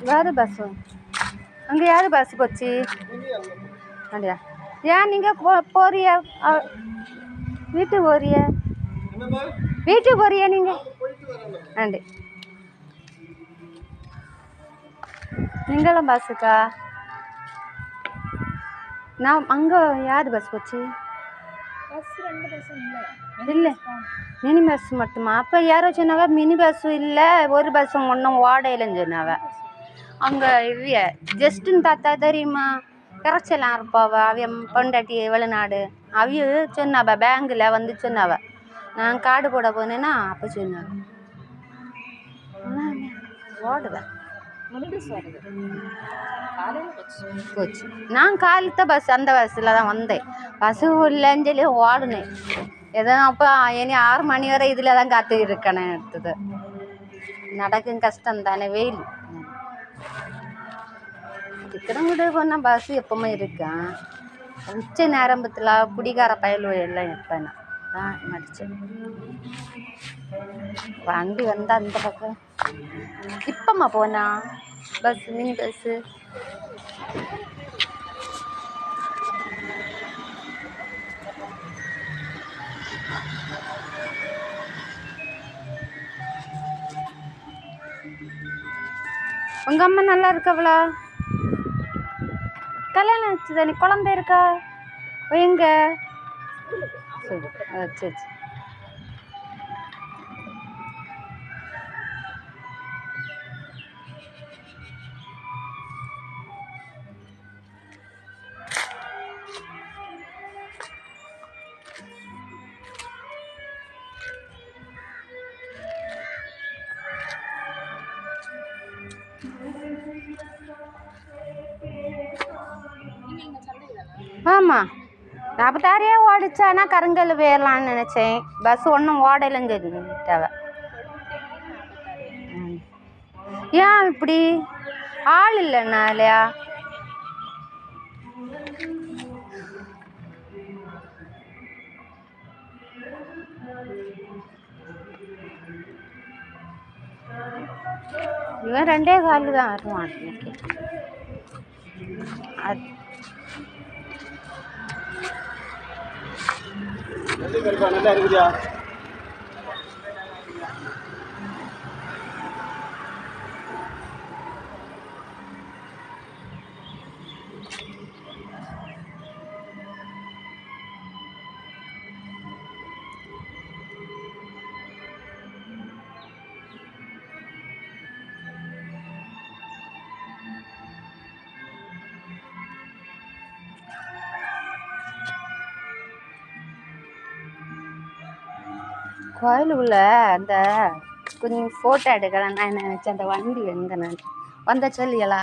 வேறு பஸ்ஸு அங்கே யார் பஸ் போச்சு அப்படியா? ஏன் நீங்கள் போறிய வீட்டுக்கு போறிய வீட்டுக்கு போறிய நீங்கள் ஆண்டி நீங்களும் பஸ்ஸுக்கா? நான் அங்கே யார் பஸ் போச்சு? இல்லை மினி பஸ் மட்டுமா? அப்போ யாரோ சொன்னாவ மினி பஸ்ஸும் இல்லை ஒரு பஸ்ஸும் ஒன்றும் ஓடையிலன்னு சொன்னாவ. அங்கே இவ்விய ஜஸ்ட்டுன்னு தாத்தா தெரியுமா? கரைச்சலாம் இருப்பாவ அவிய பொண்டாட்டி வெளிநாடு அவிய சொன்னாவ பேங்கில் வந்து சொன்னாவ. நான் கார்டு போட போனேன்னா அப்போ சொன்னாவ ஓடுவேன் போச்சு. நான் காலத்த பஸ் அந்த பஸ்ஸில் தான் வந்தேன். பஸ்ஸு இல்லைன்னு சொல்லி ஓடுனேன். ஏதோ அப்போ இனி 6 மணி வரை இதில் தான் காத்து இருக்கணும் எடுத்தது. நடக்கும் கஷ்டம் தானே வெயில். திக்கிறங்குடி போனால் பஸ் எப்பவுமே இருக்கேன். உச்ச நேரம்பத்தில் குடிகார பயலு எல்லாம் இருப்பேன். தான் மடித்தேன் வண்டி வந்து அந்த பக்கம் இப்பம்மா போனா பஸ் மினி பஸ்ஸு. உங்கள் அம்மா நல்லா இருக்கவளா? கல்யாணம் ஆச்சு தானே? குழந்தை இருக்கா? எங்க? சரி சரி. ஆமாம் 46 ஓடிச்சானா கருங்கல் போயிடலான்னு நினச்சேன். பஸ் ஒன்றும் ஓடலைன்னு சொல்லிட்டாவ. ஏன் இப்படி ஆள் இல்லைண்ணா இல்லையா? இவன் 2 கால் தான் வருவான் இன்னைக்கு. நல்லா இருக்குதா? கோயிலுக்குள்ள அந்த கொஞ்சம் ஃபோட்டோ எடுக்கலாம் நான் நினச்சேன். அந்த வண்டி எங்கே நான் வந்த சொல்லியலா?